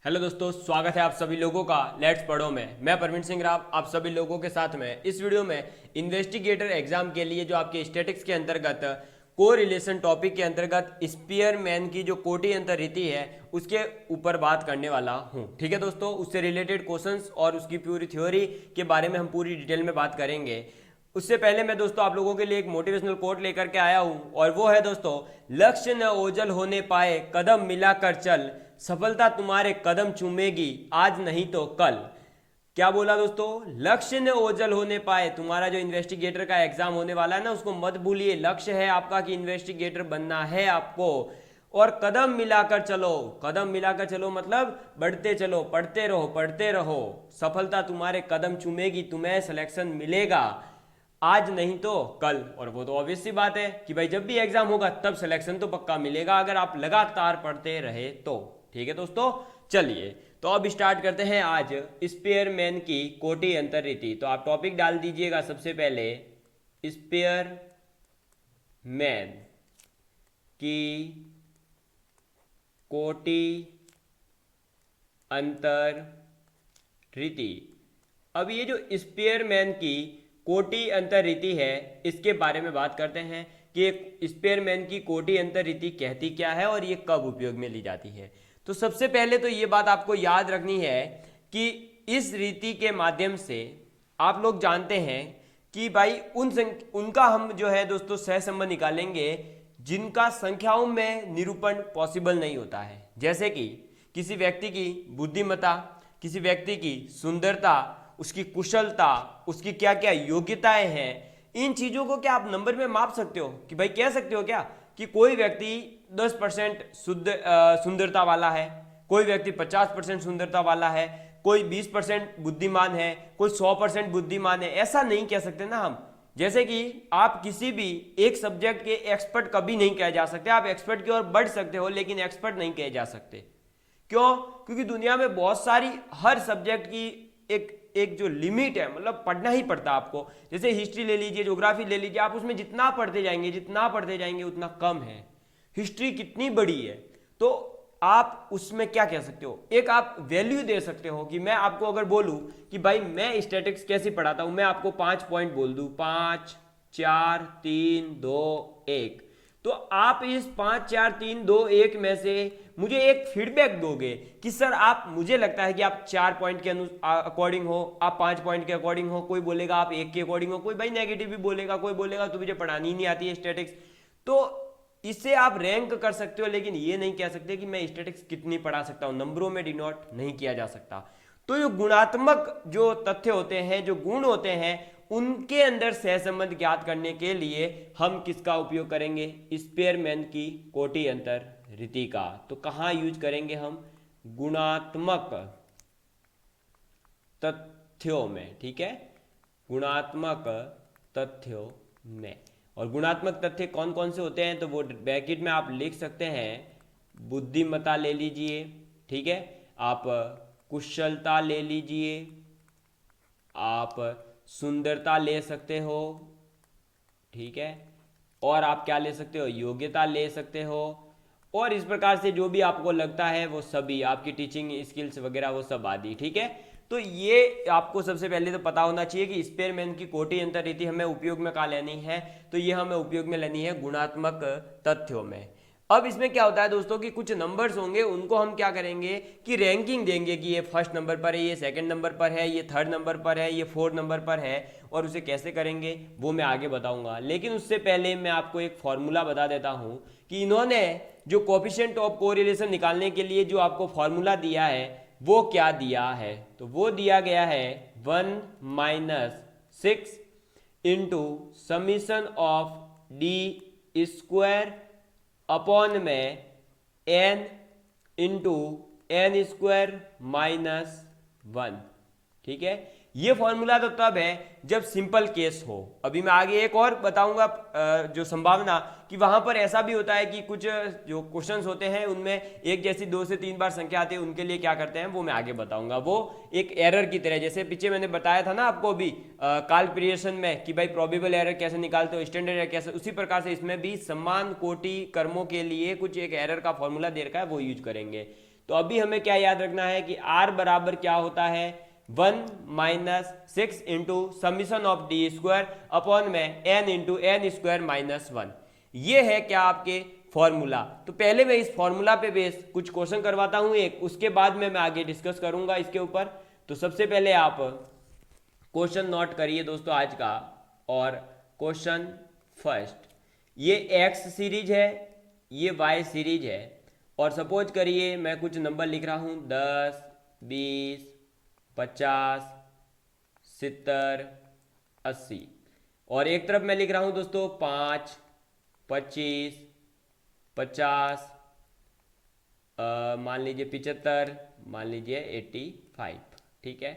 Hello दोस्तों, स्वागत है आप सभी लोगों का लेट्स पढ़ो में। मैं परवीन सिंह राव आप सभी लोगों के साथ में इस वीडियो में इन्वेस्टिगेटर एग्जाम के लिए जो आपके स्टैटिक्स के अंतर्गत को रिलेशन टॉपिक के अंतर्गत स्पीयरमैन की जो कोटि अंतर रीति है उसके ऊपर बात करने वाला हूं। ठीक है दोस्तों, उससे रिलेटेड क्वेश्चंस और उसकी पूरी थ्योरी के बारे में हम पूरी डिटेल में बात करेंगे। उससे पहले मैं दोस्तों आप लोगों के लिए एक मोटिवेशनल कोट लेकर के आया हूं और वो है दोस्तों, लक्ष्य न ओझल होने पाए कदम मिलाकर चल, सफलता तुम्हारे कदम चूमेगी आज नहीं तो कल। क्या बोला दोस्तों? लक्ष्य न ओझल होने पाए। तुम्हारा जो इन्वेस्टिगेटर का एग्जाम होने वाला है ना, उसको मत भूलिए। लक्ष्य है आपका कि इन्वेस्टिगेटर बनना है आपको, और कदम मिलाकर चलो। कदम मिलाकर चलो मतलब बढ़ते चलो, पढ़ते रहो, सफलता तुम्हारे कदम चूमेगी, तुम्हें सिलेक्शन मिलेगा आज नहीं तो कल। और वो तो ऑब्वियस सी बात है कि भाई जब भी एग्जाम होगा तब सिलेक्शन तो पक्का मिलेगा अगर आप लगातार पढ़ते रहे तो। ठीक है दोस्तों, चलिए तो अब स्टार्ट करते हैं आज स्पेयरमैन की कोटि अंतर रीति। तो आप टॉपिक डाल दीजिएगा सबसे पहले, स्पेयरमैन की कोटि अंतर रीति। अब ये जो स्पेयरमैन की कोटि अंतर रीति है इसके बारे में बात करते हैं कि एक स्पेयरमैन की कोटि अंतर रीति कहती क्या है और ये कब उपयोग में ली जाती है। तो सबसे पहले तो ये बात आपको याद रखनी है कि इस रीति के माध्यम से आप लोग जानते हैं कि भाई उनका हम जो है दोस्तों सहसंबंध निकालेंगे जिनका संख्याओं में निरूपण पॉसिबल नहीं होता है। जैसे कि किसी व्यक्ति की बुद्धिमत्ता, किसी व्यक्ति की सुंदरता, उसकी कुशलता, उसकी क्या क्या योग्यताएं हैं, इन चीजों को क्या आप नंबर में माप सकते हो? कि भाई कह सकते हो क्या कि कोई व्यक्ति 10% सुंदरता वाला है, कोई व्यक्ति 50% सुंदरता वाला है, कोई 20% बुद्धिमान है, कोई 100% बुद्धिमान है? ऐसा नहीं कह सकते ना हम। जैसे कि आप किसी भी एक सब्जेक्ट के एक्सपर्ट कभी नहीं कहे जा सकते। आप एक्सपर्ट की ओर बढ़ सकते हो लेकिन एक्सपर्ट नहीं कहे जा सकते। क्यों? क्योंकि दुनिया में बहुत सारी हर सब्जेक्ट की एक एक जो लिमिट है, मतलब पढ़ना ही पड़ता आपको। जैसे हिस्ट्री ले लीजिए, ज्योग्राफी ले लीजिए, आप उसमें जितना पढ़ते जाएंगे उतना कम है। हिस्ट्री कितनी बड़ी है तो आप उसमें क्या कह सकते हो, एक आप वैल्यू दे सकते हो। कि मैं आपको अगर बोलूं कि भाई मैं स्टैटिक्स कैसे पढ़ाता हूं, मैं आपको 5 पॉइंट बोल दूं, 5 4 3 2 1, तो आप इस 5 4 3 2 1 में से मुझे एक फीडबैक दोगे कि सर आप, मुझे लगता है कि आप 4 पॉइंट के अकॉर्डिंग हो, आप 5 पॉइंट के अकॉर्डिंग हो, कोई बोलेगा आप 1 के अकॉर्डिंग हो, कोई भाई नेगेटिव भी बोलेगा, कोई बोलेगा तो मुझे पढ़ानी ही नहीं आती है स्टैटिक्स। तो इससे आप रैंक कर सकते हो लेकिन ये नहीं कह सकते कि मैं स्टैटिक्स कितनी पढ़ा सकता हूं। नंबरों में डिनोट नहीं किया जा सकता। तो ये गुणात्मक जो तथ्य होते हैं, जो गुण होते हैं, उनके अंदर सहसंबंध ज्ञात करने के लिए हम किसका उपयोग करेंगे? स्पेयरमैन की कोटि अंतर रीति का। तो कहां यूज करेंगे हम? गुणात्मक तथ्यों में। ठीक है, गुणात्मक तथ्यों में। और गुणात्मक तथ्य कौन कौन से होते हैं तो वो ब्रैकेट में आप लिख सकते हैं। बुद्धिमत्ता ले लीजिए, ठीक है, आप कुशलता ले लीजिए, आप सुंदरता ले सकते हो, ठीक है, और आप क्या ले सकते हो? योग्यता ले सकते हो। और इस प्रकार से जो भी आपको लगता है वो सभी, आपकी टीचिंग स्किल्स वगैरह वो सब आदि। ठीक है, तो ये आपको सबसे पहले तो पता होना चाहिए कि स्पेयरमैन की कोटि अंतर रीति हमें उपयोग में कहाँ लेनी है। तो ये हमें उपयोग में लेनी है गुणात्मक तथ्यों में। अब इसमें क्या होता है दोस्तों कि कुछ नंबर्स होंगे, उनको हम क्या करेंगे कि रैंकिंग देंगे कि ये फर्स्ट नंबर पर है, ये सेकंड नंबर पर है, ये थर्ड नंबर पर है, ये फोर्थ नंबर पर है। और उसे कैसे करेंगे वो मैं आगे बताऊंगा। लेकिन उससे पहले मैं आपको एक फॉर्मूला बता देता हूं कि इन्होंने जो कोएफिशिएंट ऑफ कोरिलेशन निकालने के लिए जो आपको फॉर्मूला दिया है वो क्या दिया है। तो वो दिया गया है 1 - 6 into summation of d square upon में n into n square minus 1। ठीक है, ये फॉर्मूला तो तब है जब सिंपल केस हो। अभी मैं आगे एक और बताऊंगा जो संभावना कि वहां पर ऐसा भी होता है कि कुछ जो क्वेश्चंस होते हैं उनमें एक जैसी 2 से 3 बार संख्या आती है, उनके लिए क्या करते हैं वो मैं आगे बताऊंगा। वो एक एरर की तरह, जैसे पीछे मैंने बताया था ना आपको अभी काल्पनिकेशन में कि भाई प्रोबेबल एरर कैसे निकालते हो, स्टैंडर्ड एरर कैसे, उसी प्रकार से इसमें भी समान कोटि कर्मों के लिए कुछ एक एरर का फॉर्मूला दे रखा है, वो यूज करेंगे। तो अभी हमें क्या याद रखना है कि r बराबर क्या होता है 1 minus 6 into summation of d square upon में n into n square minus 1। ये है क्या आपके फॉर्मूला। तो पहले मैं इस फॉर्मूला पे बेस कुछ क्वेश्चन करवाता हूं एक, उसके बाद में मैं आगे डिस्कस करूंगा इसके ऊपर। तो सबसे पहले आप क्वेश्चन नोट करिए दोस्तों आज का। और क्वेश्चन फर्स्ट, ये x सीरीज है, ये y सीरीज है, और सपोज करिए मैं कुछ नंबर लिख रहा हूँ 10, 20, 50, 70, 80, और एक तरफ मैं लिख रहा हूँ दोस्तों 5, 25, 50, मान लीजिए 75, मान लीजिए 85। ठीक है,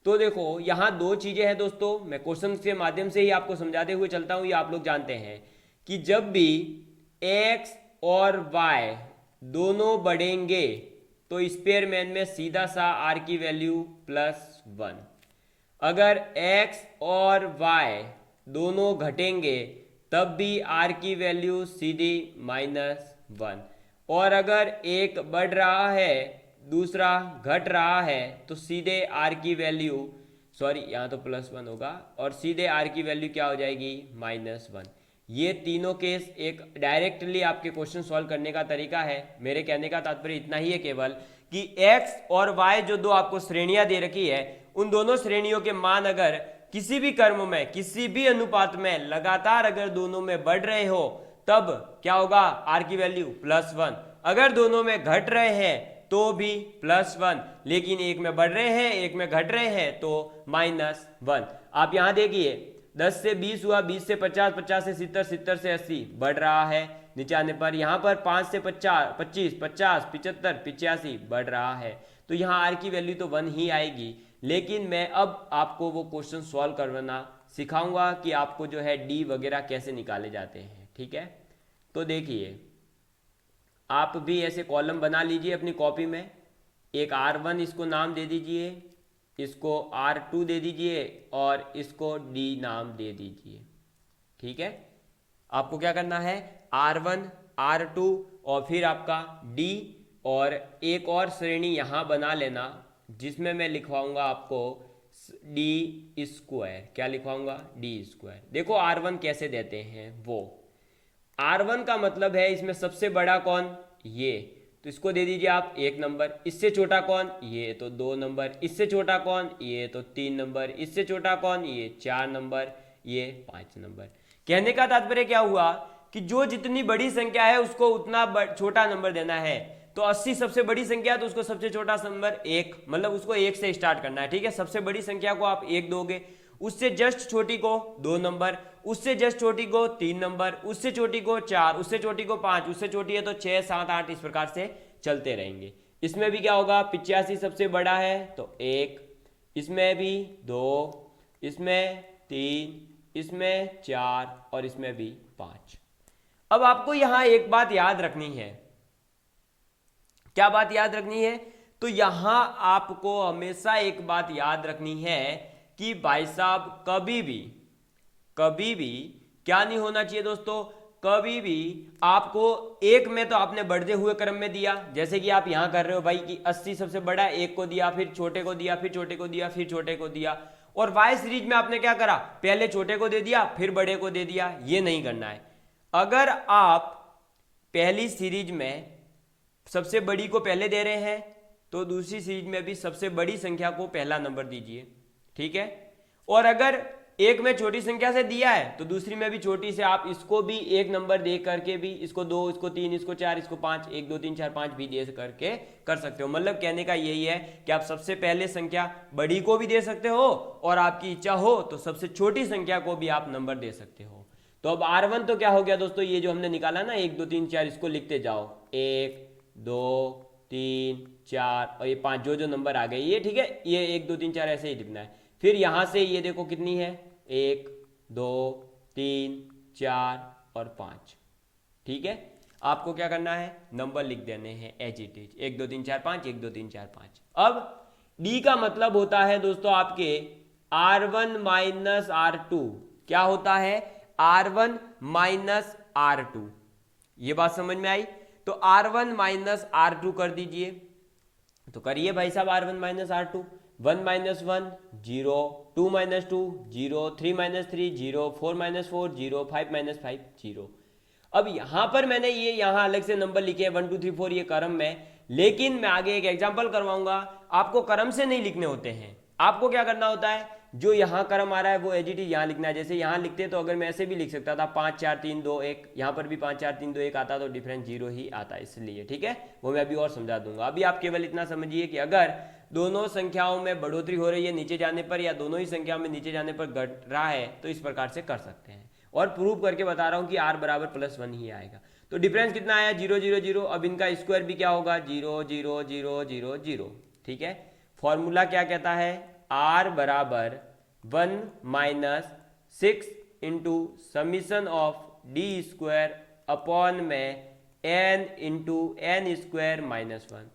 तो देखो यहाँ दो चीजें हैं दोस्तों, मैं क्वेश्चन के माध्यम से ही आपको समझाते हुए चलता हूँ। ये आप लोग जानते हैं कि जब भी x और y दोनों बढ़ेंगे तो स्पेयरमैन में सीधा सा r की वैल्यू +1। अगर x और y दोनों घटेंगे तब भी r की वैल्यू सीधी -1। और अगर एक बढ़ रहा है दूसरा घट रहा है तो सीधे r की वैल्यू, सॉरी यहाँ तो +1 होगा, और सीधे r की वैल्यू क्या हो जाएगी -1। ये तीनों केस एक डायरेक्टली आपके क्वेश्चन सॉल्व करने का तरीका है। मेरे कहने का तात्पर्य इतना ही है केवल कि x और y जो दो आपको श्रेणियां दे रखी है, उन दोनों श्रेणियों के मान अगर किसी भी क्रम में किसी भी अनुपात में लगातार अगर दोनों में बढ़ रहे हो तब क्या होगा r की वैल्यू +1। अगर दोनों में घट रहे हैं तो भी +1, लेकिन एक में बढ़ रहे हैं एक में घट रहे हैं तो -1। आप यहां देखिए 10 से 20 हुआ, 20 से 50, 50 से 70, 70 से 80 बढ़ रहा है नीचे आने पर। यहाँ पर 5 से 50, 25, 50, 75, 85 बढ़ रहा है। तो यहाँ r की वैल्यू तो 1 ही आएगी। लेकिन मैं अब आपको वो क्वेश्चन सॉल्व करवाना सिखाऊंगा कि आपको जो है d वगैरह कैसे निकाले जाते हैं। ठीक है, तो देखिए आप भी ऐसे कॉलम बना लीजिए अपनी कॉपी में। एक r1 इसको नाम दे दीजिए, इसको r2 दे दीजिए और इसको d नाम दे दीजिए। ठीक है, आपको क्या करना है r1, r2 और फिर आपका d, और एक और श्रेणी यहाँ बना लेना जिसमें मैं लिखवाऊंगा आपको d स्क्वायर। क्या लिखवाऊंगा d स्क्वायर। देखो r1 कैसे देते हैं वो, R1 का मतलब है इसमें सबसे बड़ा कौन, ये, तो इसको दे दीजिए आप 1 नंबर। इससे छोटा कौन, ये, तो 2 नंबर। इससे छोटा कौन, ये, तो 3 नंबर। इससे छोटा कौन, ये 4 नंबर, ये 5 नंबर। कहने का तात्पर्य क्या हुआ कि जो जितनी बड़ी संख्या है उसको उतना छोटा नंबर देना है। तो 80 सबसे बड़ी संख्या है तो उसको सबसे छोटा नंबर 1, मतलब उसको 1 से स्टार्ट करना है। ठीक है, सबसे बड़ी संख्या को आप 1 दोगे, उससे जस्ट छोटी को 2 नंबर, उससे जस्ट छोटी को 3 नंबर, उससे छोटी को 4, उससे छोटी को 5, उससे छोटी है तो 6, 7, 8, इस प्रकार से चलते रहेंगे। इसमें भी क्या होगा 85 सबसे बड़ा है तो 1, इसमें भी 2, इसमें 3, इसमें 4 और इसमें भी 5। अब आपको यहां एक बात याद रखनी है। क्या बात याद रखनी है, तो यहां आपको हमेशा एक बात याद रखनी है कि भाई साहब कभी भी क्या नहीं होना चाहिए दोस्तों, कभी भी आपको एक में तो आपने बढ़ते हुए क्रम में दिया, जैसे कि आप यहां कर रहे हो भाई कि 80 सबसे बड़ा, एक को दिया, फिर छोटे को दिया, फिर छोटे को दिया, फिर छोटे को दिया। और वाई सीरीज में आपने क्या करा, पहले छोटे को दे दिया फिर बड़े को दे दिया। ये नहीं करना है। अगर आप पहली सीरीज में सबसे बड़ी को पहले दे रहे हैं तो दूसरी सीरीज में भी सबसे बड़ी संख्या को पहला नंबर दीजिए। ठीक है, और अगर एक में छोटी संख्या से दिया है तो दूसरी में भी छोटी से आप इसको भी 1 नंबर दे करके भी इसको 2, इसको 3, इसको 4, इसको 5, 1, 2, 3, 4, 5 भी दे करके कर सकते हो। मतलब कहने का यही है कि आप सबसे पहले संख्या बड़ी को भी दे सकते हो और आपकी इच्छा हो तो सबसे छोटी संख्या को भी आप नंबर दे सकते हो। तो अब R1 तो क्या हो गया दोस्तों, ये जो हमने निकाला ना 1, 2, 3, 4, इसको लिखते जाओ 1, 2, 3, 4 और ये 5 जो नंबर आ गए ये। ठीक है, ये 1, 2, 3, 4 ऐसे ही लिखना है। फिर यहां से ये देखो कितनी है 1, 2, 3, 4 और 5। ठीक है, आपको क्या करना है नंबर लिख देने हैं एज इट इज 1, 2, 3, 4, 5, 1, 2, 3, 4, 5। अब डी का मतलब होता है दोस्तों आपके R1 माइनस R2। क्या होता है R1 माइनस R2। ये बात समझ में आई। तो R1 माइनस R2 कर दीजिए। तो करिए भाई साहब R1 minus R2, 1 minus 1 0, 2 minus 2 0, 3 minus 3 0, 4 minus 4 0, 5 minus 5 0। अब यहाँ पर मैंने ये यहाँ अलग से नंबर लिखे हैं 1 2 3 4 ये क्रम में, लेकिन मैं आगे एक एग्जाम्पल करवाऊंगा। आपको क्रम से नहीं लिखने होते हैं, आपको क्या करना होता है, जो यहाँ क्रम आ रहा है वो एजीटी यहाँ लिखना है। जैसे यहाँ लिखते तो अगर मैं ऐसे भी लिख सकता था 5 4 3 2 1, यहाँ पर भी 5 4 3 2 1 आता तो डिफरेंस 0 ही आता, इसलिए ठीक है, वो मैं अभी और समझा दूंगा। अभी आप केवल इतना समझिए कि अगर दोनों संख्याओं में बढ़ोतरी हो रही है नीचे जाने पर, या दोनों ही संख्याओं में नीचे जाने पर घट रहा है, तो इस प्रकार से कर सकते हैं। और प्रूव करके बता रहा हूँ कि r बराबर +1 ही आएगा। तो डिफरेंस कितना आया 0 0 0। अब इनका स्क्वायर भी क्या होगा 0 0 0 0 0। ठीक है, फॉर्मूला क्या कहता है, r बराबर 1 minus 6 into summation of d square upon में n into n square minus 1।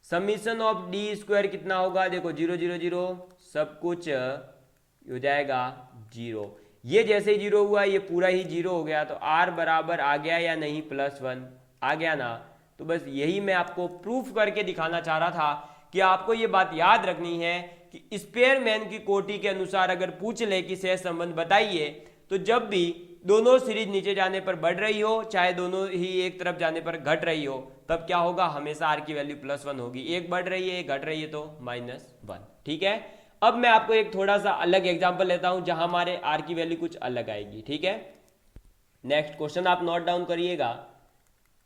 Summation of d square कितना होगा, देखो 0 0 0 सब कुछ हो जाएगा 0। ये जैसे ही 0 हुआ ये पूरा ही 0 हो गया, तो r बराबर आ गया या नहीं +1 आ गया ना। तो बस यही मैं आपको प्रूफ करके दिखाना चाह रहा था कि आपको ये बात याद रखनी है कि स्पेयरमैन की कोटि के अनुसार अगर पूछ ले कि सहज संबंध बताइए, तो जब भी दोनों सीरीज नीचे जाने पर बढ़ रही हो, चाहे दोनों ही एक तरफ जाने पर घट रही हो, तब क्या होगा, हमेशा r की वैल्यू +1 होगी। एक बढ़ रही है एक घट रही है तो -1। ठीक है, अब मैं आपको एक थोड़ा सा अलग एग्जांपल लेता हूं जहां हमारे r की वैल्यू कुछ अलग आएगी। ठीक है, नेक्स्ट क्वेश्चन आप नोट डाउन करिएगा।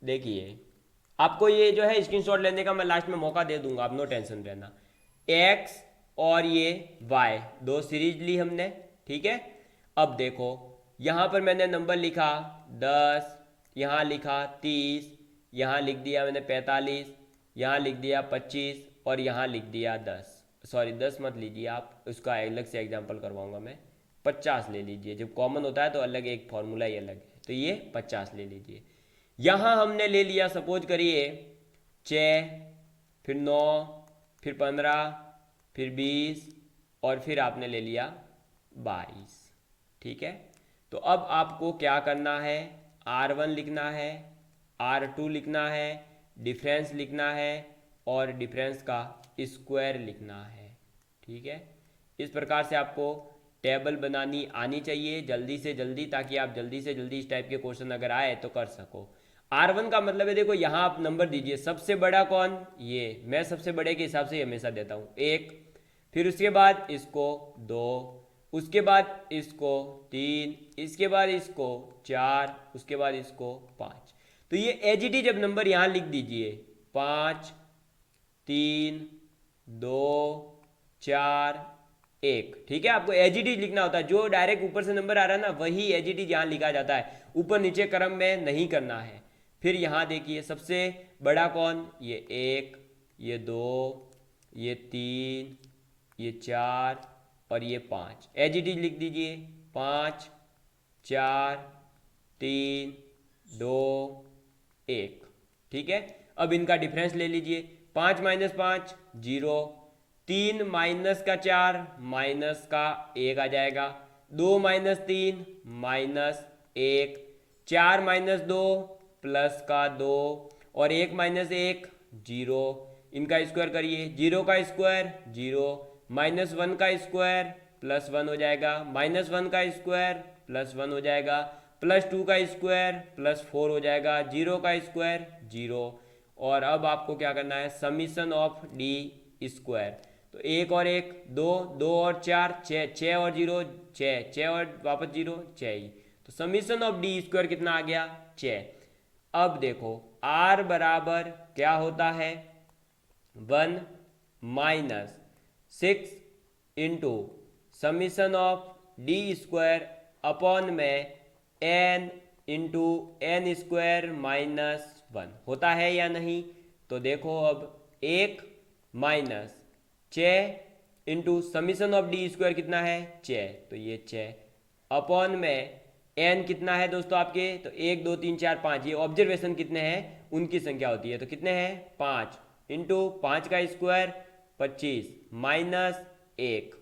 देखिए, आपको ये जो है स्क्रीनशॉट लेने का मैं लास्ट में मौका दे दूंगा, आप नो टेंशन रहना। x और ये y दो सीरीज ली हमने। ठीक है, अब देखो यहां पर मैंने नंबर लिखा 10, यहां लिखा 30, यहां लिख दिया मैंने 45, यहां लिख दिया 25 और यहां लिख दिया 10। सॉरी 10 मत लीजिए आप, उसका अलग से एग्जांपल करवाऊंगा मैं। 50 ले लीजिए, जब कॉमन होता है तो अलग एक फॉर्मूला ही अलग है, तो ये 50 ले लीजिए। यहाँ हमने ले लिया सपोज करिए 6, फिर 9, फिर 15, फिर 20 और फिर आपने ले लिया 22। ठीक है, तो अब आपको क्या करना है, R1 लिखना है, R2 लिखना है, डिफरेंस लिखना है और डिफरेंस का स्क्वायर लिखना है। ठीक है, इस प्रकार से आपको टेबल बनानी आनी चाहिए जल्दी से जल्दी, ताकि आप जल्दी से जल्दी इस टाइप के क्वेश्चन अगर आए तो कर सको। R1 का मतलब है, देखो यहाँ आप नंबर दीजिए, सबसे बड़ा कौन, ये मैं सबसे बड़े के हिसाब से ही हमेशा देता हूँ 1, फिर उसके बाद इसको 2, उसके बाद इसको 3, इसके बाद इसको 4, उसके बाद इसको 5। तो ये एजीटी जब नंबर यहाँ लिख दीजिए 5 3 2 4 1। ठीक है, आपको एजीटी लिखना होता है, जो डायरेक्ट ऊपर से नंबर आ रहा है ना वही एजीटी यहाँ लिखा जाता है, ऊपर नीचे क्रम में नहीं करना है। फिर यहाँ देखिए सबसे बड़ा कौन, ये 1, ये 2, ये 3, ये 4 और ये 5। एजीटी लिख दीजिए 5 4 3 2 1। ठीक है, अब इनका डिफरेंस ले लीजिए, 5 माइनस 5 0, 3 माइनस का 4 माइनस का 1 आ जाएगा, 2 माइनस 3 -1, 4 माइनस 2 प्लस का 2 और 1 माइनस 1 0। इनका स्क्वायर करिए, 0 का स्क्वायर 0, -1 का स्क्वायर +1 हो जाएगा, -1 का स्क्वायर +1 हो जाएगा, +2 का स्क्वायर +4 हो जाएगा, 0 का स्क्वायर 0। और अब आपको क्या करना है, समीशन ऑफ डी स्क्वायर। तो 1 और 1 2, 2 और 4 6, 6 और 0 6, 6 और वापस 0 6 ही। तो समीशन ऑफ डी स्क्वायर कितना आ गया 6। अब देखो r बराबर क्या होता है 1 minus 6 into summation of d square upon में n इंटू एन स्क्वायर -1 होता है या नहीं। तो देखो अब 1 minus 6 into summation of d square कितना है 6, तो ये 6 अपॉन में n कितना है दोस्तों आपके, तो 1 2 3 4 5, ये ऑब्जर्वेशन कितने हैं उनकी संख्या होती है, तो कितने हैं 5 इंटू 5 का स्क्वायर 25 -1।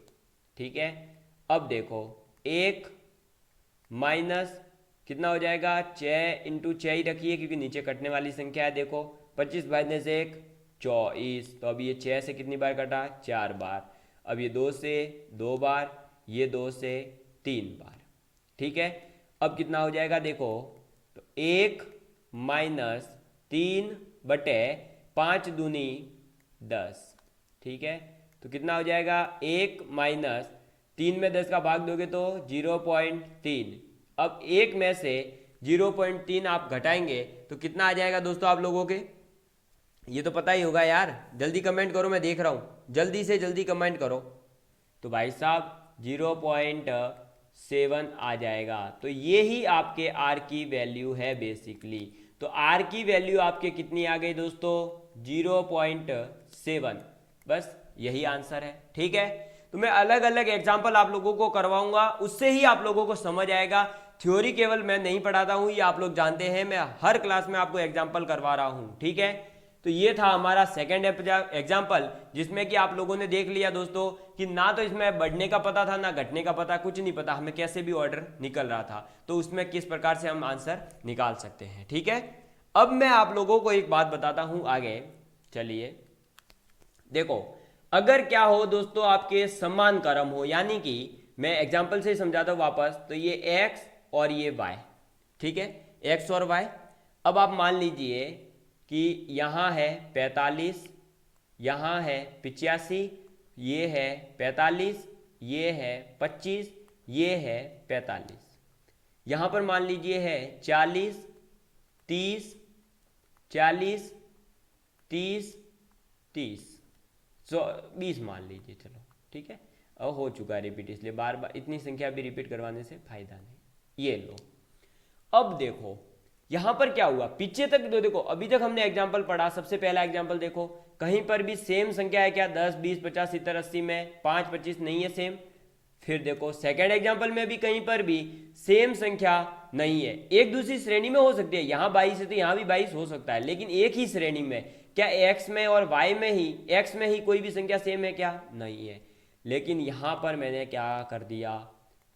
ठीक है, अब देखो 1 माइनस कितना हो जाएगा 6 इंटू 6 ही रखिए क्योंकि नीचे कटने वाली संख्या है। देखो 25 माइनस 1 24। तो अब ये 6 से कितनी बार कटा? 4 बार। अब ये 2 से 2 बार, ये 2 से 3 बार। ठीक है, अब कितना हो जाएगा देखो, तो 1 माइनस 3/5 दूनी 10। ठीक है, तो कितना हो जाएगा? 1 माइनस 3 में 10 का भाग दोगे तो 0.3। अब 1 में से 0.3 आप घटाएंगे तो कितना आ जाएगा दोस्तों आप लोगों के? ये तो पता ही होगा यार, जल्दी कमेंट करो, मैं देख रहा हूँ, जल्दी से जल्दी कमेंट करो। तो भाई साहब 0.7 आ जाएगा। तो ये ही आपके आर की वैल्यू है बेसिकली। तो आर की वैल्यू आपके कितनी आ गई दोस्तों? 0.7। बस यही आंसर है। ठीक है, तो मैं अलग अलग एग्जाम्पल आप लोगों को करवाऊंगा, उससे ही आप लोगों को समझ आएगा। थ्योरी केवल मैं नहीं पढ़ाता हूं, ये आप लोग जानते हैं, मैं हर क्लास में आपको एग्जाम्पल करवा रहा हूं। ठीक है, तो ये था हमारा सेकंड एग्जाम्पल, जिसमें कि आप लोगों ने देख लिया दोस्तों कि ना तो इसमें बढ़ने का पता था ना घटने का पता, कुछ नहीं पता हमें कैसे भी ऑर्डर निकल रहा था, तो उसमें किस प्रकार से हम आंसर निकाल सकते हैं। ठीक है, अब मैं आप लोगों को एक बात बताता हूं आगे। चलिए देखो, अगर क्या हो दोस्तों, आपके समान क्रम हो, यानी कि मैं एग्जाम्पल से समझाता हूं वापस, तो ये x और ये y। ठीक है, x और y। अब आप मान लीजिए कि यहाँ है 45, यहाँ है 85, ये है 45, ये है 25, ये है 45। यहाँ पर मान लीजिए है 40, 30, 40, 30, 30, 20 मान लीजिए। चलो ठीक है, अब हो चुका है रिपीट, इसलिए बार बार इतनी संख्या भी रिपीट करवाने से फायदा नहीं। ये लो, अब देखो यहां पर क्या हुआ, पीछे तक तो देखो, अभी तक हमने एग्जाम्पल पढ़ा। सबसे पहला एग्जाम्पल देखो, कहीं पर भी सेम संख्या है क्या? 10, 20, 50, 70, 80 में 5, 25 नहीं है सेम। फिर देखो सेकंड एग्जाम्पल में भी कहीं पर भी सेम संख्या नहीं है, एक दूसरी श्रेणी में हो सकती है। यहाँ 22 है तो यहाँ भी 22 हो सकता है, लेकिन एक ही श्रेणी में। क्या एक्स में और वाई में ही, एक्स में ही कोई भी संख्या सेम है क्या? नहीं है। लेकिन यहाँ पर मैंने क्या कर दिया,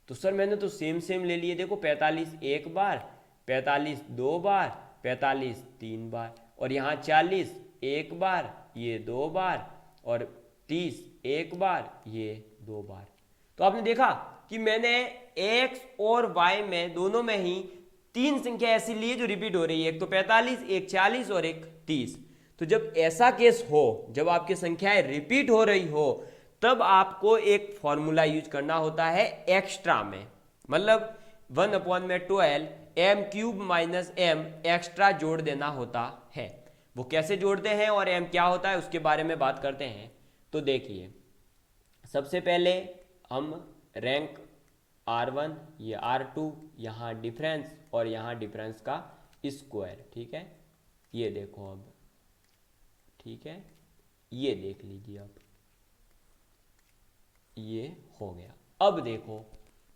तो सर मैंने तो सेम सेम ले लिए। देखो 45 एक बार, 45 दो बार, 45 तीन बार, और यहाँ 40 एक बार, ये 2 बार, और 30 एक बार, ये 2 बार। तो आपने देखा कि मैंने x और y में दोनों में ही 3 संख्या ऐसी ली जो रिपीट हो रही है, एक तो 45, एक 40 और एक 30। तो जब ऐसा केस हो, जब आपकी संख्याएं रिपीट हो रही हो, तब आपको एक फॉर्मूला यूज करना होता है एक्स्ट्रा में, मतलब 1/12 m³ माइनस m एक्स्ट्रा जोड़ देना होता है। वो कैसे जोड़ते हैं और m क्या होता है उसके बारे में बात करते हैं। तो देखिए, सबसे पहले हम रैंक R1, ये R2, यहाँ डिफरेंस और यहाँ डिफरेंस का स्क्वायर। ठीक है, ये देखो अब, ठीक है, ये देख लीजिए अब, ये हो गया। अब देखो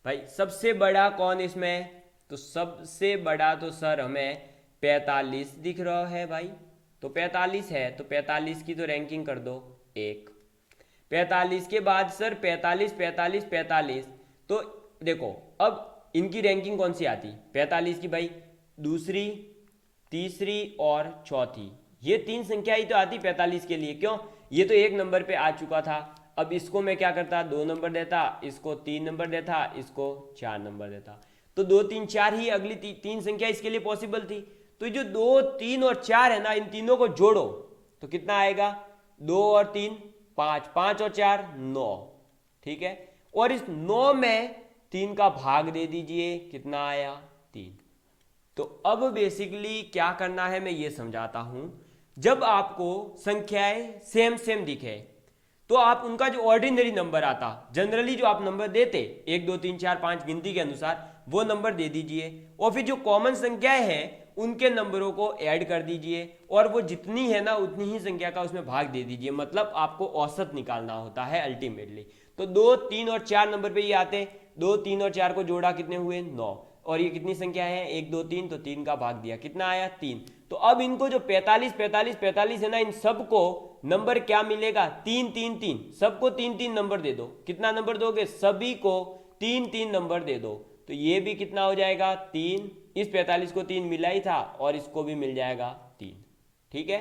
भाई सबसे बड़ा कौन इसमें, तो सबसे बड़ा तो सर हमें 45 दिख रहा है भाई। तो 45 है तो 45 की तो रैंकिंग कर दो 1। 45 के बाद सर 45, 45, 45। तो देखो अब इनकी रैंकिंग कौन सी आती? 45 की भाई दूसरी, तीसरी और चौथी, ये 3 संख्या ही तो आती 45 के लिए। क्यों? ये तो 1 नंबर पे आ चुका था। अब इसको मैं क्या करता, 2 नंबर देता, इसको 3 नंबर देता, इसको 4 नंबर देता। तो 2, 3, 4 ही अगली 3 संख्या इसके लिए पॉसिबल थी। तो जो 2, 3 और 4 है ना, इन तीनों को जोड़ो तो कितना आएगा? 2 और 3 5, 5 और 4 9। ठीक है, और इस 9 में 3 का भाग दे दीजिए, कितना आया? 3। तो अब बेसिकली क्या करना है मैं ये समझाता हूं। जब आपको संख्याएं सेम सेम दिखे तो आप उनका जो ऑर्डिनरी नंबर आता, जनरली जो आप नंबर देते 1, 2, 3, 4, 5 गिनती के अनुसार, वो नंबर दे दीजिए, और फिर जो कॉमन संख्याएं हैं उनके नंबरों को ऐड कर दीजिए, और वो जितनी है ना उतनी ही संख्या का उसमें भाग दे दीजिए। मतलब आपको औसत निकालना होता है अल्टीमेटली। तो 2, 3 और 4 नंबर पे ये आते हैं। 2, 3 और 4 को जोड़ा कितने हुए? 9। और ये कितनी संख्या है? 1, 2, 3, तो 3 का भाग दिया, कितना आया? 3। तो अब इनको जो 45, 45, 45 है ना, इन सबको नंबर क्या मिलेगा? 3, 3, 3। सबको 3, 3 नंबर दे दो। कितना नंबर दोगे? सभी को 3, 3 नंबर दे दो। तो ये भी कितना हो जाएगा? 3। इस 45 को 3 मिला ही था और इसको भी मिल जाएगा 3। ठीक है,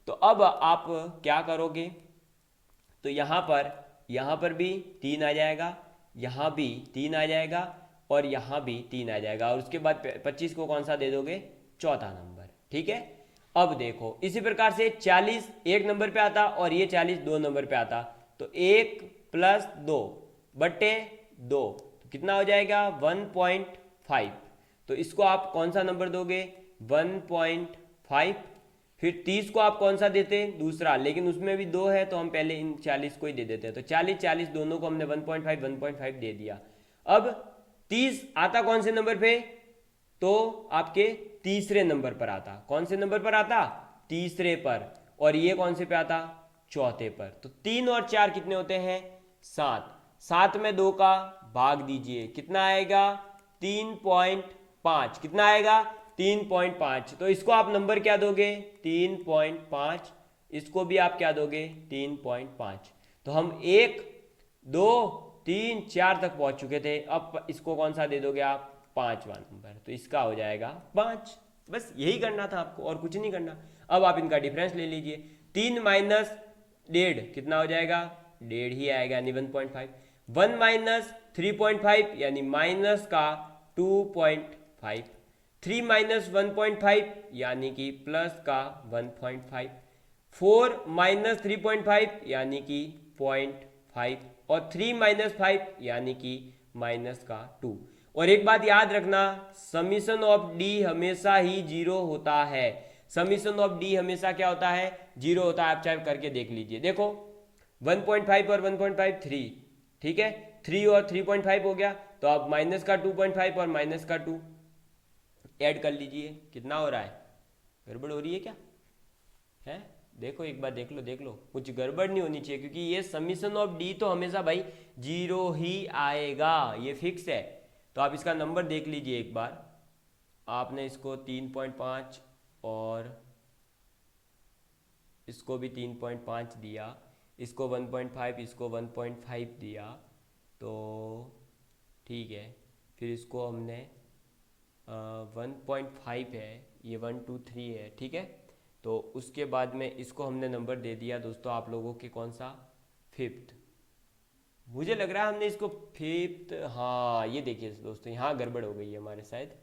तो अब आप क्या करोगे, तो यहाँ पर भी 3 आ जाएगा, यहाँ भी 3 आ जाएगा और यहाँ भी 3 आ जाएगा, और उसके बाद 25 को कौन सा दे दोगे, चौथा नंबर। ठीक है, अब देखो इसी प्रकार से 40 एक नंबर पे आता और ये 40 दो नंबर पे आता, तो 1 प्लस 2 बटे 2 तो कितना हो जाएगा 1.5। तो इसको आप कौन सा नंबर दोगे 1.5। फिर 30 को आप कौन सा देते हैं, दूसरा, लेकिन उसमें भी 2 है तो हम पहले इन 40 को ही दे देते हैं। तो 40 40 दोनों को हमने 1.5 दे दिया। अब 30 आता कौन से नंबर पे, तो आपके तीसरे नंबर पर आता। कौन से नंबर पर आता, तीसरे पर। और ये कौन से पे आता, चौथे पर। तो 3 और 4 कितने होते हैं, 7। 7 में 2 का भाग दीजिए, कितना आएगा 3.5। कितना आएगा 3.5। तो इसको आप नंबर क्या दोगे 3.5, इसको भी आप क्या दोगे 3.5। तो हम 1 2 3 4 तक पहुंच चुके थे। अब इसको कौन सा दे दोगे आप, 5वां नंबर। तो इसका हो जाएगा 5। बस यही करना था आपको और कुछ नहीं करना। अब आप इनका डिफरेंस ले लीजिए, 3 माइनस 1.5 कितना हो जाएगा, 1.5 ही आएगा यानी 1.5। 1 माइनस 3.5 यानी माइनस का 2.5। 3 माइनस 1.5 यानी कि प्लस का 1.5। 4 माइनस 3.5 यानी कि 0.5 और 3 माइनस 5 यानी कि माइनस का 2। और एक बात याद रखना, समीशन ऑफ डी हमेशा ही 0 होता है। समीशन ऑफ डी हमेशा क्या होता है, 0 होता है। आप चाहे करके देख लीजिए। देखो 1.5 और 1.5 3, ठीक है, 3 और 3.5 हो गया। तो आप माइनस का 2.5 और माइनस का 2 ऐड कर लीजिए, कितना हो रहा है, गड़बड़ हो रही है क्या है, देखो एक बार देख लो कुछ गड़बड़ नहीं होनी चाहिए, क्योंकि ये समीशन ऑफ डी तो हमेशा भाई 0 ही आएगा, ये फिक्स है। तो आप इसका नंबर देख लीजिए एक बार। आपने इसको 3.5 और इसको भी 3.5 दिया, इसको 1.5, इसको 1.5 दिया, तो ठीक है। फिर इसको हमने 1.5 है, ये 1 2 3 है, ठीक है। तो उसके बाद में इसको हमने नंबर दे दिया दोस्तों आप लोगों के, कौन सा, 5th। मुझे लग रहा है हमने इसको 5th, हाँ ये देखिए दोस्तों यहाँ गड़बड़ हो गई है हमारे शायद।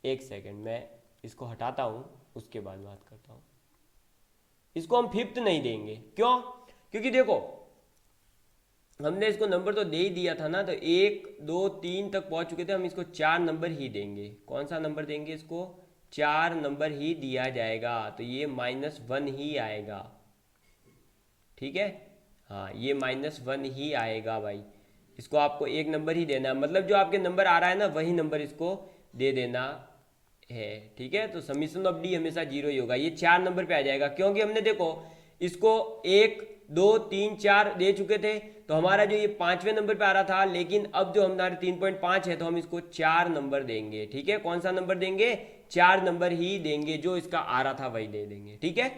एक सेकंड, मैं इसको हटाता हूँ उसके बाद बात करता हूँ। इसको हम 5th नहीं देंगे, क्यों, क्योंकि देखो हमने इसको नंबर तो दे ही दिया था ना, तो 1 2 3 तक पहुंच चुके थे, हम इसको 4 नंबर ही देंगे। कौन सा नंबर देंगे, इसको 4 नंबर ही दिया जाएगा। तो ये -1 ही आएगा, ठीक है, हाँ ये -1 ही आएगा भाई। इसको आपको एक नंबर ही देना है, मतलब जो आपके नंबर आ रहा है ना वही नंबर इसको दे देना है, ठीक है। तो समीशन ऑफ डी हमेशा 0 ही होगा, ये 4 नंबर पे आ जाएगा, क्योंकि हमने देखो इसको 1 2 3 4 दे चुके थे, तो हमारा जो ये 5वें नंबर पे आ रहा था, लेकिन अब जो हमारे 3.5 है तो हम इसको 4 नंबर देंगे, ठीक है। कौन सा नंबर देंगे, 4 नंबर ही देंगे, जो इसका आ रहा था वही दे देंगे, ठीक है।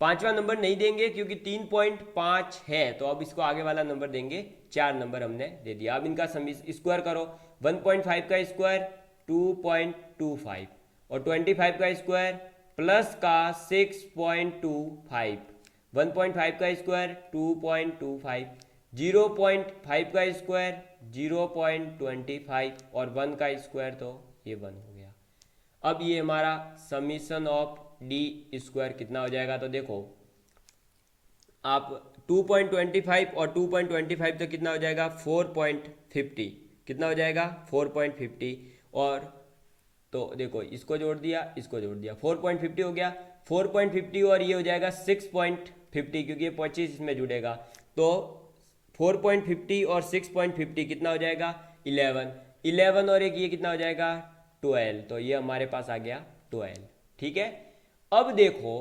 5वां नंबर नहीं देंगे क्योंकि 3.5 है, तो अब इसको आगे वाला नंबर देंगे, 4 नंबर हमने दे दिया। अब इनका स्क्वायर करो, 1.5 का स्क्वायर 2.25 और 25 का स्क्वायर प्लस का 6.25, 1.5 का स्क्वायर 2.25, 0.5 का स्क्वायर 0.25 और 1 का स्क्वायर तो ये 1 हो गया। अब ये हमारा समीशन ऑफ डी स्क्वायर कितना हो जाएगा, तो देखो आप 2.25 और 2.25 तो कितना हो जाएगा 4.50, कितना हो जाएगा 4.50, और तो देखो इसको जोड़ दिया, इसको जोड़ दिया, 4.50 हो गया। 4.50 और ये हो जाएगा 6.50, क्योंकि ये 25 इसमें जुड़ेगा, तो 4.50 और 6.50 कितना हो जाएगा 11 और एक ये कितना हो जाएगा 12, तो ये हमारे पास आ गया 12, ठीक है। अब देखो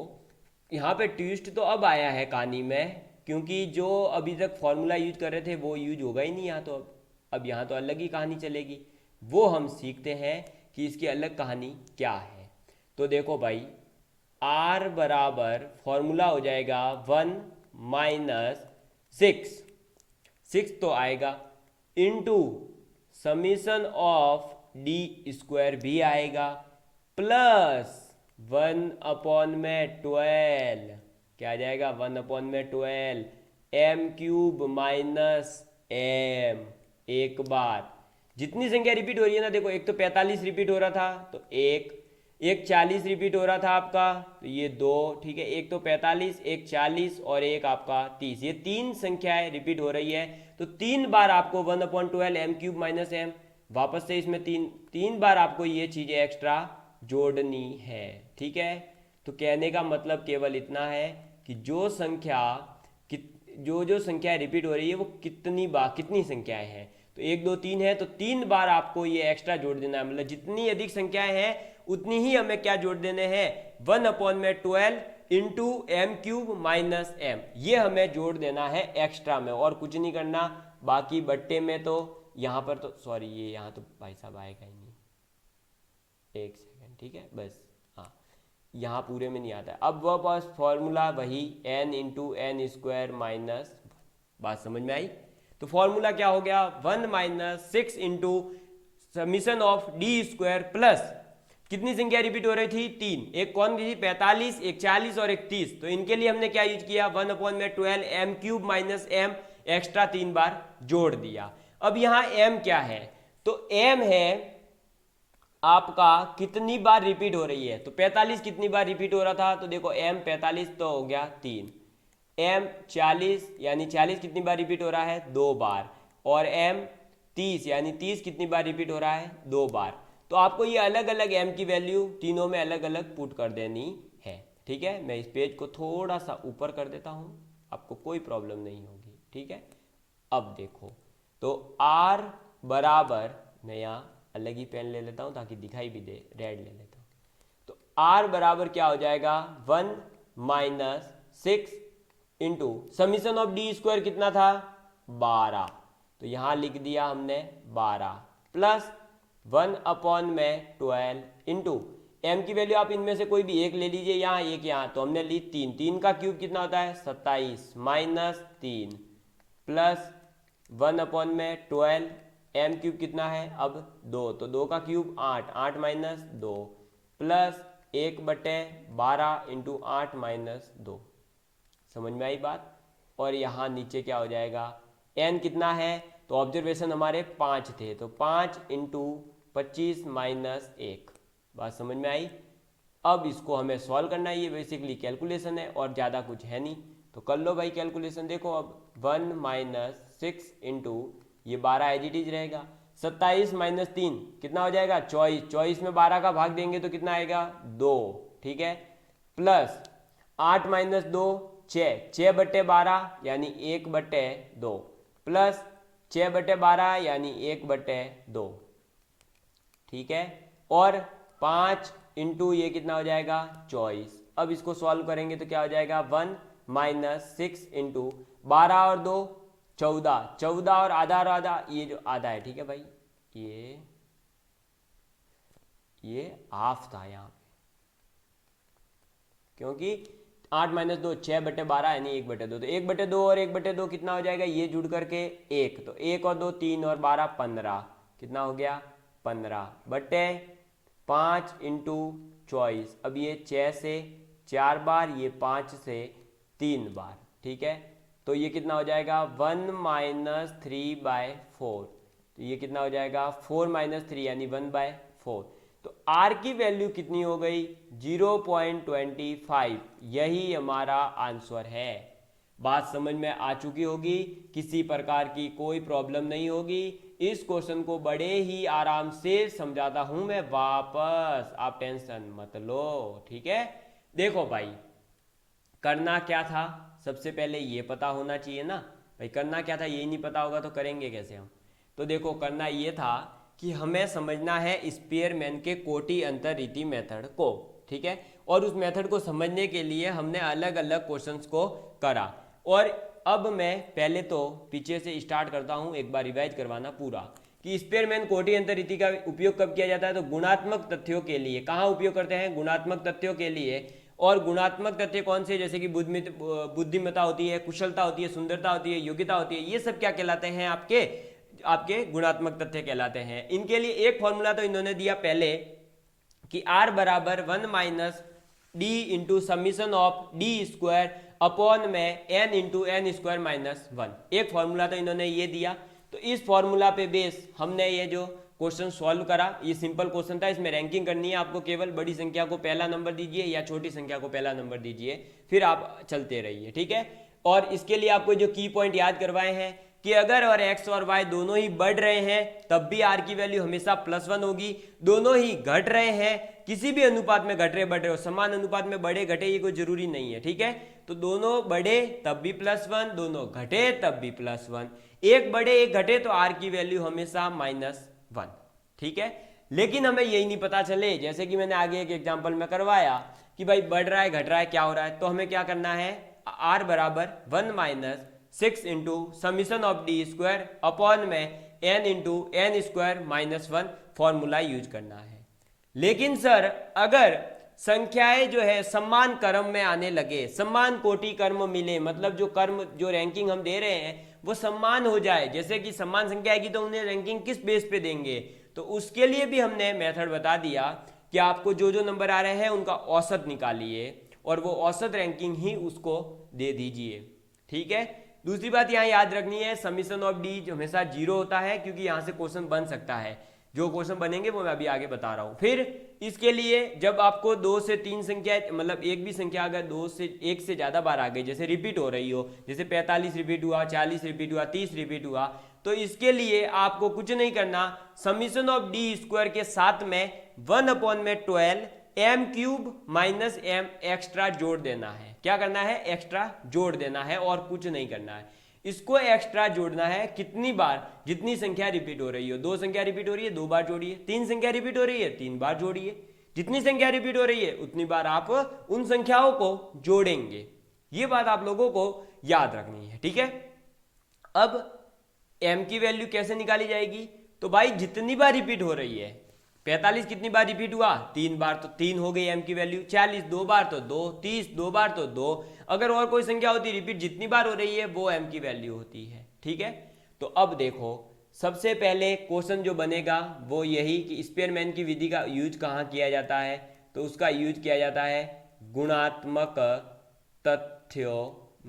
यहाँ पे ट्विस्ट तो अब आया है कहानी में, क्योंकि जो अभी तक फॉर्मूला यूज कर रहे थे वो यूज होगा ही नहीं यहाँ, तो अब यहाँ तो अलग ही कहानी चलेगी, वो हम सीखते हैं कि इसकी अलग कहानी क्या है। तो देखो भाई r बराबर फॉर्मूला हो जाएगा 1 माइनस 6 तो आएगा, into summation of d square भी आएगा, प्लस 1 अपॉन में 12, क्या आ जाएगा 1/12 एम क्यूब माइनस एम। एक बार जितनी संख्या रिपीट हो रही है ना, देखो एक तो 45 रिपीट हो रहा था तो एक 40 रिपीट हो रहा था आपका तो ये दो, ठीक है। एक तो 45, एक 40 और एक आपका 30, ये तीन संख्याएं रिपीट हो रही है। तो 3 बार आपको 1/12 एम क्यूब माइनस एम, वापस से इसमें तीन बार आपको ये चीज़ें एक्स्ट्रा जोड़नी है, ठीक है। तो कहने का मतलब केवल इतना है कि जो संख्या जो संख्या रिपीट हो रही है वो कितनी संख्याएं हैं। तो 1 2 3 है तो 3 बार आपको ये एक्स्ट्रा जोड़ देना है, मतलब जितनी अधिक संख्याएं हैं उतनी ही हमें क्या जोड़ देने हैं 1/12 into m cube minus m, ये हमें जोड़ देना है एक्स्ट्रा में, और कुछ नहीं करना। बाकी बट्टे में तो यहाँ पर तो सॉरी, ये यहाँ तो भाई साहब आएगा ही नहीं, एक सेकेंड, ठीक है बस, हाँ यहाँ पूरे में नहीं आता है। अब वह बस फॉर्मूला वही n into n square minus, बात समझ में आई। तो फॉर्मूला क्या हो गया 1 minus 6 into summation of d square plus कितनी संख्या रिपीट हो रही थी 3, एक कौन थी 45, एक 40 और एक 30। तो इनके लिए हमने क्या यूज किया 1/12 m cube minus m, extra 3 बार जोड़ दिया। अब यहाँ m क्या है, तो m है आपका कितनी बार रिपीट हो रही है, तो 45 कितनी बार रिपीट हो रहा था, तो देखो m 45 तो हो गया 3, m 40 यानी 40 कितनी बार रिपीट हो रहा है 2 बार, और m 30 यानी 30 कितनी बार रिपीट हो रहा है 2 बार। तो आपको ये अलग अलग m की वैल्यू तीनों में अलग अलग पुट कर देनी है, ठीक है। मैं इस पेज को थोड़ा सा ऊपर कर देता हूँ, आपको कोई प्रॉब्लम नहीं होगी, ठीक है। अब देखो तो r बराबर, मैं यहाँ अलग ही पेन ले लेता हूँ ताकि दिखाई भी दे, रेड ले लेता हूँ। तो r बराबर क्या हो जाएगा 1 minus 6 into summation of d square कितना था 12, तो यहाँ लिख दिया हमने 12 प्लस 1/12 इंटू एम की वैल्यू आप इनमें से कोई भी एक ले लीजिए, यहाँ एक यहाँ, तो हमने ली 3 का क्यूब कितना होता है 27 माइनस 3 प्लस 1/12 एम क्यूब कितना है अब 2, तो 2 का cube 8 minus 2 plus 1/12 into 8 minus 2, समझ में आई बात। और यहाँ नीचे क्या हो जाएगा n कितना है, तो ऑब्जर्वेशन हमारे 5 थे, तो 5 इंटू 25 माइनस 1, बात समझ में आई। अब इसको हमें सॉल्व करना है, ये बेसिकली कैलकुलेशन है और ज़्यादा कुछ है नहीं, तो कर लो भाई कैलकुलेशन। देखो अब 1 माइनस 6 इंटू ये 12 एज इट इज रहेगा, 27 माइनस 3 कितना हो जाएगा 24, 24 में 12 का भाग देंगे तो कितना आएगा 2, ठीक है, प्लस 8 माइनस 2 6/12 यानी 1/2 प्लस 6/12 यानी 1/2, ठीक है, और 5 इंटू ये कितना हो जाएगा 24। अब इसको सॉल्व करेंगे तो क्या हो जाएगा 1 माइनस 6 इंटू 12 और 2 14 और आधा, ये जो आधा है, ठीक है भाई, ये हाफ था यहाँ पे, क्योंकि 8 माइनस 2 6/12 यानी 1/2, तो 1/2 और 1/2 कितना हो जाएगा, ये जुड़ करके 1, तो 1 और 2 3 और 12 15, कितना हो गया 15/5 इंटू 24। अब ये 6 से 4 बार, ये 5 से 3 बार, ठीक है, तो ये कितना हो जाएगा 1 माइनस 3/4, तो ये कितना हो जाएगा 4 माइनस 3 यानी 1/4। तो r की वैल्यू कितनी हो गई 0.25, यही हमारा आंसर है। बात समझ में आ चुकी होगी, किसी प्रकार की कोई प्रॉब्लम नहीं होगी। इस क्वेश्चन को बड़े ही आराम से समझाता हूं मैं वापस, आप टेंशन मत लो, ठीक है। देखो भाई करना क्या था, सबसे पहले ये पता होना चाहिए ना भाई, करना क्या था ये नहीं पता होगा तो करेंगे कैसे हम। तो देखो करना ये था कि हमें समझना है स्पीयरमैन के कोटि अंतर रीति मेथड को, ठीक है, और उस मेथड को समझने के लिए हमने अलग अलग क्वेश्चंस को करा। और अब मैं पहले तो पीछे से स्टार्ट करता हूं, एक बार रिवाइज करवाना पूरा कि स्पीयरमैन कोटि अंतर रीति का उपयोग कब किया जाता है, तो गुणात्मक तथ्यों के लिए। कहाँ उपयोग करते हैं, गुणात्मक तथ्यों के लिए। और गुणात्मक तथ्य कौन से, जैसे कि बुद्धिमत्ता होती है, कुशलता होती है, सुंदरता होती है, योग्यता होती है, ये सब क्या कहलाते हैं, आपके गुणात्मक तथ्य कहलाते हैं। इनके लिए एक फॉर्मूला तो इन्होंने दिया पहले कि r बराबर 1 minus d into summation of d square upon में n into n square minus 1। एक फॉर्मूला तो इन्होंने ये दिया, तो इस फॉर्मूला पे बेस हमने ये जो क्वेश्चन सॉल्व करा। ये सिंपल क्वेश्चन था, इसमें रैंकिंग करनी है आपको। केवल बड़ी संख्या को पहला नंबर दीजिए या छोटी संख्या को पहला नंबर दीजिए, फिर आप चलते रहिए, ठीक है। और इसके लिए आपको जो की पॉइंट याद करवाए हैं कि अगर और x और y दोनों ही बढ़ रहे हैं तब भी r की वैल्यू हमेशा +1 होगी। दोनों ही घट रहे हैं, किसी भी अनुपात में घट रहे बढ़ रहे हो, समान अनुपात में बढ़े घटे ये कोई जरूरी नहीं है, ठीक है। तो दोनों बढ़े तब भी +1, दोनों घटे तब भी +1। एक बढ़े एक घटे तो r की वैल्यू हमेशा -1, ठीक है। लेकिन हमें यही नहीं पता चले, जैसे कि मैंने आगे एक एग्जाम्पल में करवाया कि भाई बढ़ रहा है घट रहा है क्या हो रहा है, तो हमें क्या करना है, r बराबर 1 - 6 into summation of d square upon में n into n square -1 formula use करना है। लेकिन सर अगर संख्याएं जो है समान क्रम में आने लगे, समान कोटि कर्म मिले, मतलब जो कर्म जो रैंकिंग हम दे रहे हैं वो समान हो जाए, जैसे कि समान संख्या आएगी तो उन्हें रैंकिंग किस बेस पे देंगे, तो उसके लिए भी हमने मेथड बता दिया कि आपको जो जो नंबर आ रहे हैं उनका औसत निकालिए और वो औसत रैंकिंग ही उसको दे दीजिए, ठीक है। दूसरी बात यहाँ याद रखनी है, समीशन ऑफ डी हमेशा 0 होता है, क्योंकि यहाँ से क्वेश्चन बन सकता है। जो क्वेश्चन बनेंगे वो मैं अभी आगे बता रहा हूँ। फिर इसके लिए जब आपको 2 से 3 संख्या, मतलब एक भी संख्या अगर 2 से 1 से ज़्यादा बार आ गई, जैसे रिपीट हो रही हो, जैसे 45 रिपीट हुआ, 40 रिपीट हुआ, 30 रिपीट हुआ, तो इसके लिए आपको कुछ नहीं करना, समीशन ऑफ डी स्क्वायर के साथ में 1/12 m³ माइनस m एक्स्ट्रा जोड़ देना है। क्या करना है, एक्स्ट्रा जोड़ देना है और कुछ नहीं करना है। इसको एक्स्ट्रा जोड़ना है कितनी बार, जितनी संख्या रिपीट हो रही हो। 2 संख्या रिपीट हो रही है 2 बार जोड़िए, 3 संख्या रिपीट हो रही है 3 बार जोड़िए, जितनी संख्या रिपीट हो रही है उतनी बार आप उन संख्याओं को जोड़ेंगे। ये बात आप लोगों को याद रखनी है, ठीक है। अब m की वैल्यू कैसे निकाली जाएगी, तो भाई जितनी बार रिपीट हो रही है, 45 कितनी बार रिपीट हुआ, 3 बार, तो 3 हो गई m की वैल्यू। 40 2 बार तो 2, 30 2 बार तो 2। अगर और कोई संख्या होती रिपीट जितनी बार हो रही है वो m की वैल्यू होती है, ठीक है। तो अब देखो, सबसे पहले क्वेश्चन जो बनेगा वो यही कि स्पेयरमैन की विधि का यूज कहाँ किया जाता है, तो उसका यूज किया जाता है गुणात्मक तथ्यों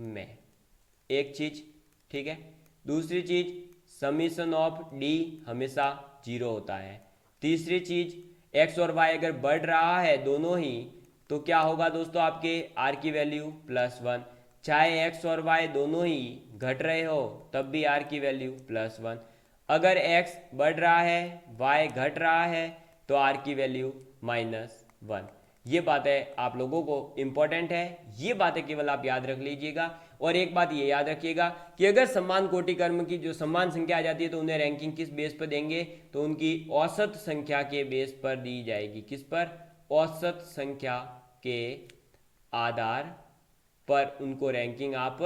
में, एक चीज, ठीक है। दूसरी चीज, समीशन ऑफ डी हमेशा 0 होता है। तीसरी चीज, x और y अगर बढ़ रहा है दोनों ही, तो क्या होगा दोस्तों, आपके r की वैल्यू +1। चाहे x और y दोनों ही घट रहे हो तब भी r की वैल्यू +1। अगर x बढ़ रहा है y घट रहा है तो r की वैल्यू -1। ये बातें आप लोगों को इंपॉर्टेंट है, ये बातें केवल आप याद रख लीजिएगा। और एक बात ये याद रखिएगा कि अगर समान कोटि कर्म की जो समान संख्या आ जाती है तो उन्हें रैंकिंग किस बेस पर देंगे, तो उनकी औसत संख्या के बेस पर दी जाएगी। किस पर, औसत संख्या के आधार पर उनको रैंकिंग आप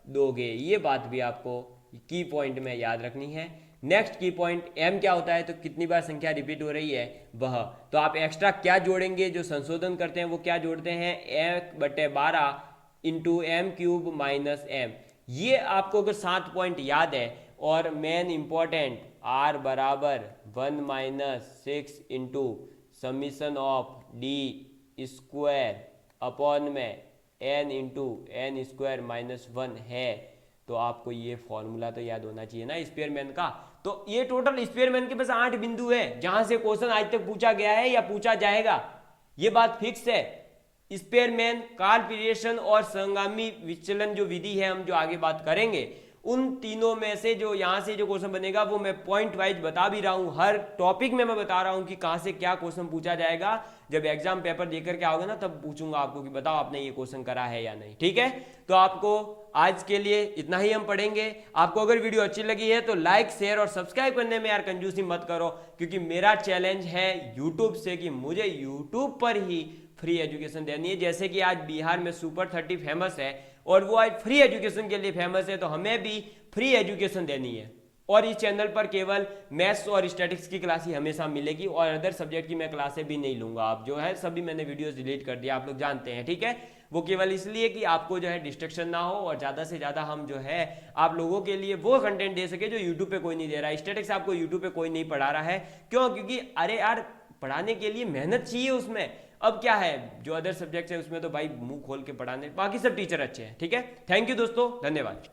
दोगे। ये बात भी आपको की पॉइंट में याद रखनी है। नेक्स्ट की पॉइंट, m क्या होता है, तो कितनी बार संख्या रिपीट हो रही है वह, तो आप एक्स्ट्रा क्या जोड़ेंगे, जो संशोधन करते हैं वो क्या जोड़ते हैं, 1/12 इंटू m³ माइनस m। ये आपको अगर 7 पॉइंट याद है, और मेन इंपॉर्टेंट r बराबर 1 - 6 into summation of d square upon में n इंटू एन स्क्वायर -1 है, तो आपको ये फॉर्मूला तो याद होना चाहिए ना स्पेयरमैन का। तो ये टोटल स्पेयरमैन के पास 8 बिंदु है जहां से क्वेश्चन आज तक पूछा गया है या पूछा जाएगा, ये बात फिक्स है। स्पेयरमैन, कार्ल पीरियडसन और संगामी विचलन जो विधि है, हम जो आगे बात करेंगे, उन तीनों में से जो यहाँ से जो क्वेश्चन बनेगा वो मैं पॉइंट वाइज बता भी रहा हूँ। हर टॉपिक में मैं बता रहा हूँ कि कहाँ से क्या क्वेश्चन पूछा जाएगा। जब एग्जाम पेपर देकर के आओगे ना तब पूछूंगा आपको कि बताओ आपने ये क्वेश्चन करा है या नहीं, ठीक है। तो आपको आज के लिए इतना ही हम पढ़ेंगे। आपको अगर वीडियो अच्छी लगी है तो लाइक, शेयर और सब्सक्राइब करने में यार कंजूसी मत करो, क्योंकि मेरा चैलेंज है यूट्यूब से कि मुझे यूट्यूब पर ही फ्री एजुकेशन देनी है। जैसे कि आज बिहार में सुपर 30 फेमस है और वो आज फ्री एजुकेशन के लिए फेमस है, तो हमें भी फ्री एजुकेशन देनी है। और इस चैनल पर केवल मैथ्स और स्टैटिक्स की क्लास ही हमेशा मिलेगी, और अदर सब्जेक्ट की मैं क्लासें भी नहीं लूंगा। आप जो है सभी मैंने वीडियोस डिलीट कर दिया, आप लोग जानते हैं, ठीक है। वो केवल इसलिए कि आपको जो है डिस्ट्रक्शन ना हो और ज़्यादा से ज़्यादा हम जो है आप लोगों के लिए वो कंटेंट दे सके जो यूट्यूब पे कोई नहीं दे रहा है। स्टैटिक्स आपको यूट्यूब पे कोई नहीं पढ़ा रहा है, क्यों, क्योंकि अरे यार पढ़ाने के लिए मेहनत चाहिए उसमें। अब क्या है, जो अदर सब्जेक्ट्स है उसमें तो भाई मुंह खोल के पढ़ाने, बाकी सब टीचर अच्छे हैं। ठीक है, थैंक यू दोस्तों, धन्यवाद।